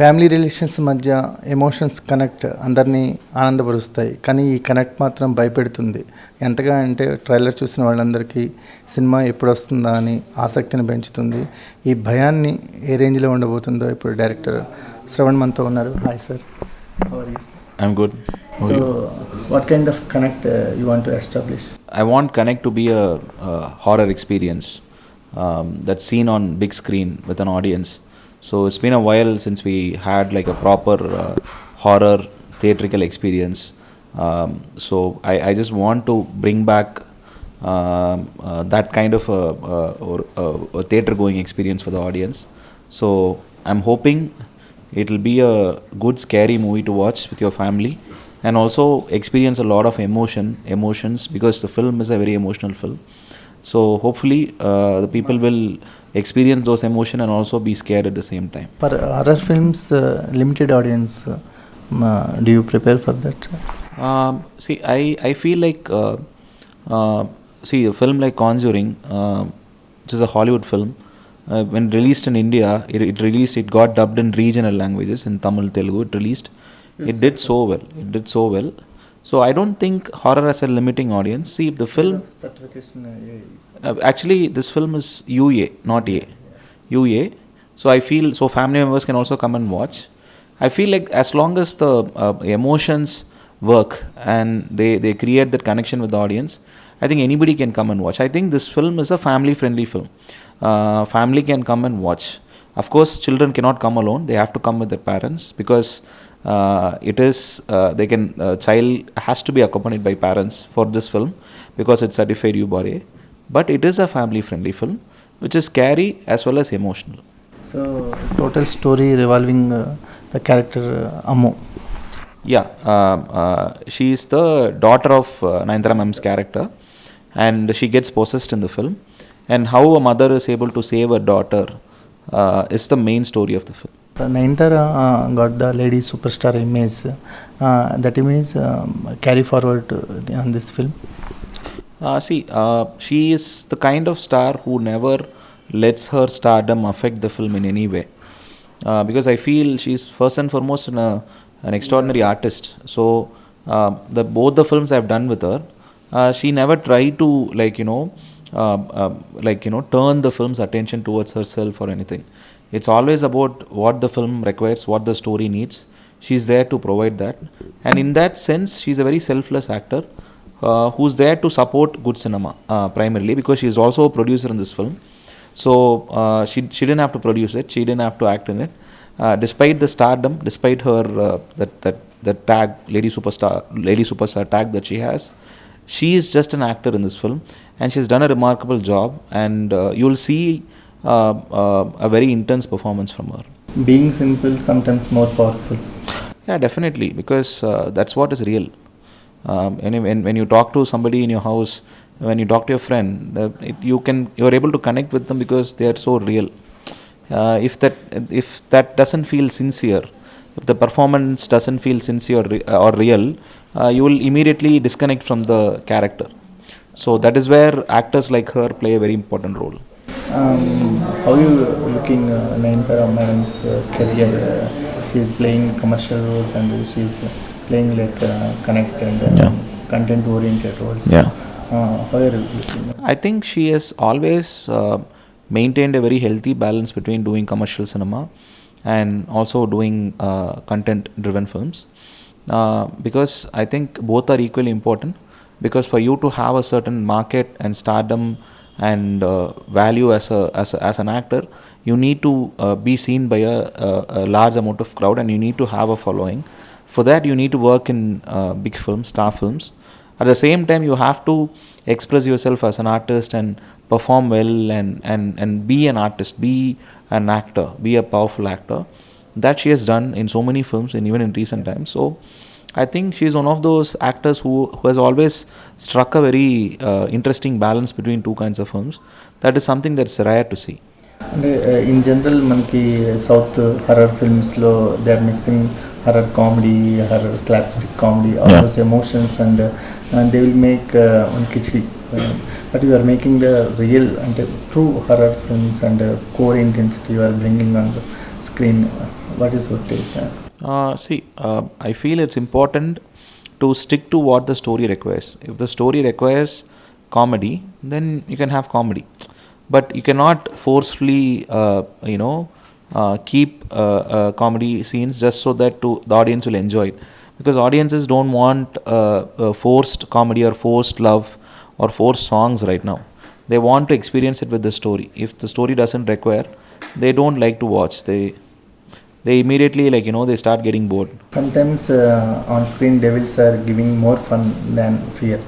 Family relations మధ్య emotions connect అందరినీ ఆనందపరుస్తాయి, కానీ ఈ కనెక్ట్ మాత్రం భయపెడుతుంది. ఎంతగా అంటే ట్రైలర్ చూసిన వాళ్ళందరికీ సినిమా ఎప్పుడు వస్తుందా అని ఆసక్తిని పెంచుతుంది. ఈ భయాన్ని ఏ రేంజ్లో ఉండబోతుందో ఇప్పుడు డైరెక్టర్ శ్రవణ్ మనతో ఉన్నారు. Hi sir, I'm good. So what kind of connect you want to establish? I want Connect to be a horror experience that's seen on big screen with an audience. So it's been a while since we had like a proper horror theatrical experience. So I just want to bring back that kind of a theatre going experience for the audience. So I'm hoping it'll be a good scary movie to watch with your family and also experience a lot of emotions because the film is a very emotional film. So hopefully the people will experience those emotions and also be scared at the same time. For horror films, limited audience, do you prepare for that? See, I feel like see a film like Conjuring, which is a Hollywood film, when released in India, it got dubbed in regional languages, in Tamil, Telugu. It did so well. So I don't think horror has a limiting audience. See, if the film actually this film is UA, not A, UA. So I feel so family members can also come and watch. I feel like as long as the emotions work and they create that connection with the audience, I think anybody can come and watch. I think this film is a family friendly film. Family can come and watch. Of course children cannot come alone, they have to come with their parents because it is child has to be accompanied by parents for this film because it's certified U-Bar-A. But it is a family friendly film which is scary as well as emotional. So total story revolving the character Ammu. Yeah, she is the daughter of Nayanthara ma'am's character and she gets possessed in the film, and how a mother is able to save her daughter is the main story of the film. Nayanthara got the lady superstar image. That image carry forward on this film. See, she is the kind of star who never lets her stardom affect the film in any way. Because I feel she's first and foremost an extraordinary artist. So both the films I've done with her, she never tried to turn the film's attention towards herself or anything. It's always about what the film requires, what the story needs. She's there to provide that, and in that sense she's a very selfless actor who's there to support good cinema primarily because she's also a producer in this film. So she didn't have to produce it, she didn't have to act in it, despite the stardom, despite her that tag lady superstar tag that she has. She is just an actor in this film and she's done a remarkable job, and you'll see a very intense performance from her. Being simple sometimes more powerful. Yeah, definitely, because that's what is real. And when you talk to somebody in your house, when you talk to your friend, you're able to connect with them because they are so real. If that doesn't feel sincere, if the performance doesn't feel sincere or real, you will immediately disconnect from the character. So that is where actors like her play a very important role. How are you looking Nayanthara madam's career? She's playing commercial roles and she's playing like connect and content oriented roles. How are you looking? I think she has always maintained a very healthy balance between doing commercial cinema and also doing content driven films, because I think both are equally important, because for you to have a certain market and stardom and value as an actor, you need to be seen by a large amount of crowd, and you need to have a following. For that you need to work in big films, star films. At the same time you have to express yourself as an artist and perform well and be an artist, be an actor, be a powerful actor. That she has done in so many films and even in recent times. So I think she's one of those actors who has always struck a very interesting balance between two kinds of films. That is something that's rare to see. అంటే in general మనకి south horror ఫిల్మ్స్లో they are mixing horror comedy, horror slapstick comedy, all those emotions and they will make one khichdi. But you are making the real అంటే true horror films and core intensity you are bringing on the screen. What is your take? I feel it's important to stick to what the story requires. If the story requires comedy, then you can have comedy, but you cannot forcefully keep comedy scenes just so that the audience will enjoy it, because audiences don't want forced comedy or forced love or forced songs right now. They want to experience it with the story. If the story doesn't require, they don't like to watch. They immediately they start getting bored. Sometimes on screen devils are giving more fun than fear.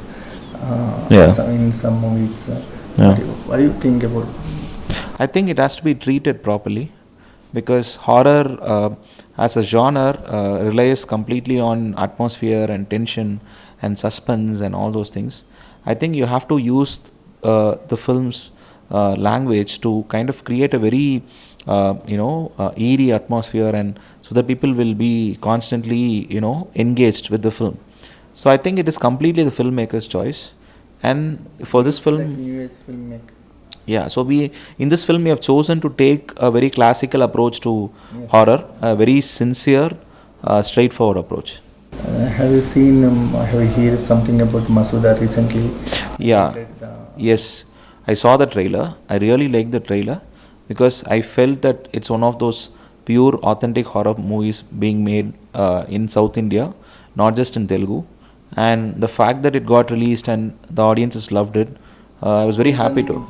In some movies. What do you think about? I think it has to be treated properly, because horror as a genre relies completely on atmosphere and tension and suspense and all those things. I think you have to use the film's language to kind of create a very eerie atmosphere, and so that people will be constantly engaged with the film. So I think it is completely the filmmaker's choice. And for this film, US filmmaker. Yeah, so in this film we have chosen to take a very classical approach to horror, a very sincere, straightforward approach. Have you seen? Have you heard something about Masuda recently? Yeah, yes, I saw the trailer. I really liked the trailer, because I felt that it's one of those pure, authentic horror movies being made in South India, not just in Telugu. And the fact that it got released and the audiences loved it, I was very happy to.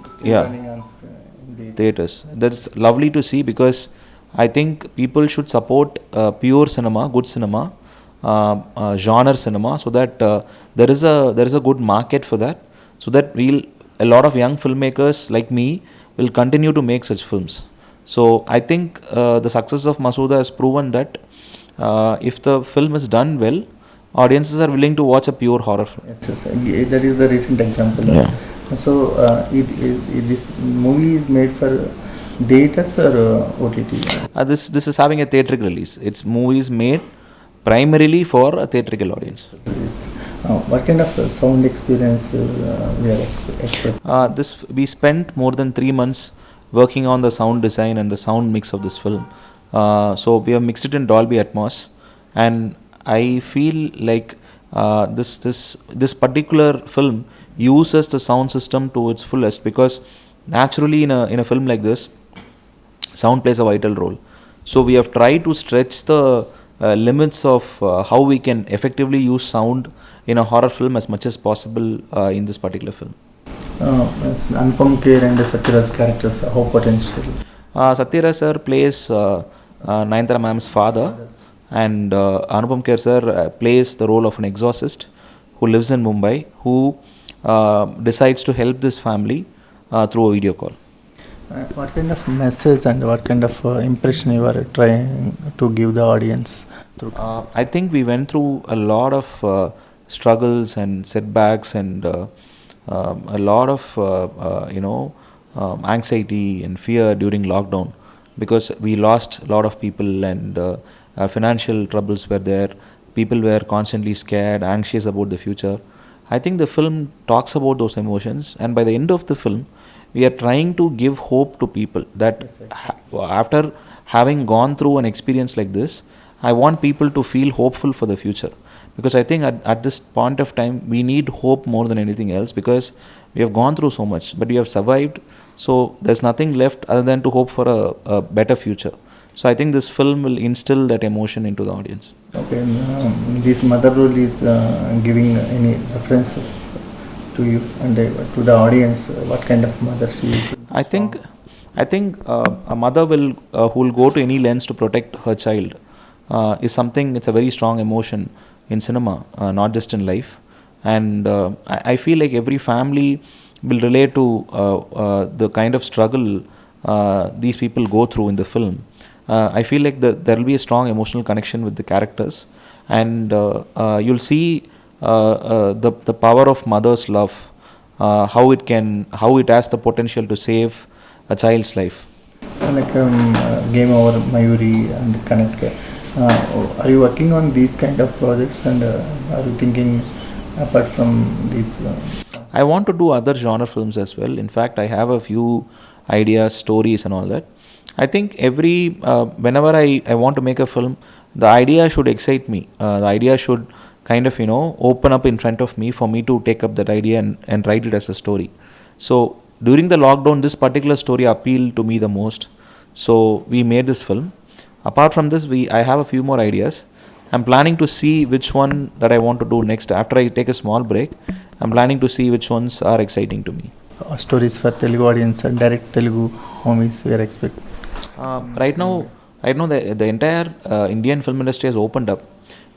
Theaters. That's lovely to see, because I think people should support pure cinema, good cinema, genre cinema, so that there is a good market for that, so that a lot of young filmmakers like me will continue to make such films. So I think the success of Masuda has proven that if the film is done well, audiences are willing to watch a pure horror film. Yes. That is the recent example. Yeah. So this movie is made for theaters or OTT? This is having a theatrical release. It's movies made primarily for a theatrical audience. What kind of sound experience we are expecting? We spent more than 3 months working on the sound design and the sound mix of this film. So we have mixed it in Dolby Atmos, and I feel like this particular film uses the sound system to its fullest, because naturally in a film like this, sound plays a vital role. So we have tried to stretch the limits of how we can effectively use sound in a horror film as much as possible in this particular film. Anupam Kher and Satyaraj characters, how potential? Satyaraj sir plays Nayanthara ma'am's father, and Anupam Kher sir plays the role of an exorcist who lives in Mumbai, who decides to help this family through a video call. What kind of message and what kind of impression you are trying to give the audience? I think we went through a lot of struggles and setbacks, and a lot of anxiety and fear during lockdown, because we lost a lot of people, and financial troubles were there. People were constantly scared, anxious about the future. I think the film talks about those emotions, and by the end of the film, we are trying to give hope to people that after having gone through an experience like this, I want people to feel hopeful for the future, because I think at this point of time we need hope more than anything else, because we have gone through so much, but we have survived, so there's nothing left other than to hope for a better future. So I think this film will instill that emotion into the audience. Okay, this mother role is giving any references to you and to the audience? What kind of mother she is? I think a mother who will go to any lengths to protect her child is something. It's a very strong emotion in cinema, not just in life. And I feel like every family will relate to the kind of struggle these people go through in the film. I feel like there will be a strong emotional connection with the characters, and you'll see the power of mother's love, how it has the potential to save a child's life. Like Game Over, Mayuri and Connect. Are you working on these kind of projects, and are you thinking apart from these? I want to do other genre films as well. In fact, I have a few ideas, stories and all that. I think whenever I want to make a film, the idea should excite me. The idea should kind of, open up in front of me for me to take up that idea and write it as a story. So during the lockdown, this particular story appealed to me the most. So we made this film. Apart from this, I have a few more ideas. I'm planning to see which one that I want to do next. After I take a small break, I'm planning to see which ones are exciting to me. Stories for Telugu audience and direct Telugu movies we are expecting. Right now, the entire Indian film industry has opened up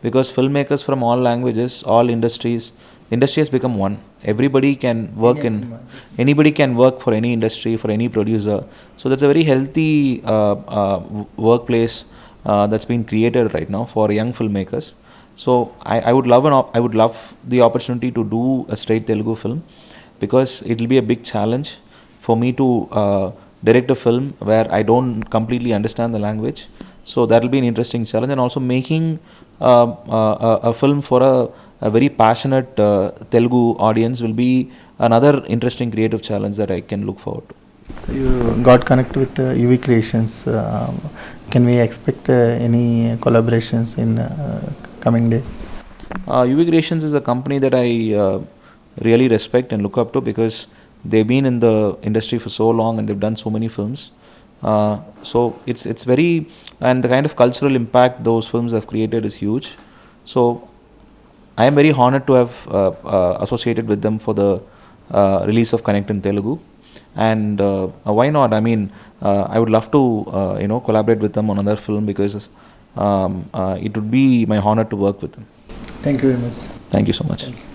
because filmmakers from all languages, all industries, the industry has become one. Everybody can work anybody can work for any industry, for any producer. So that's a very healthy workplace that's been created right now for young filmmakers. So I would love the opportunity to do a straight Telugu film, because it will be a big challenge for me to direct a film where I don't completely understand the language. So that will be an interesting challenge, and also making a film for a very passionate Telugu audience will be another interesting creative challenge that I can look forward to. You got connect with UV Creations. Can we expect any collaborations in coming days? UV Creations is a company that I really respect and look up to, because they've been in the industry for so long and they've done so many films. So it's very, and the kind of cultural impact those films have created is huge. So I am very honored to have associated with them for the release of Connect in Telugu. And why not? I mean, I would love to collaborate with them on another film, because it would be my honor to work with them. Thank you very much. Thank you so much.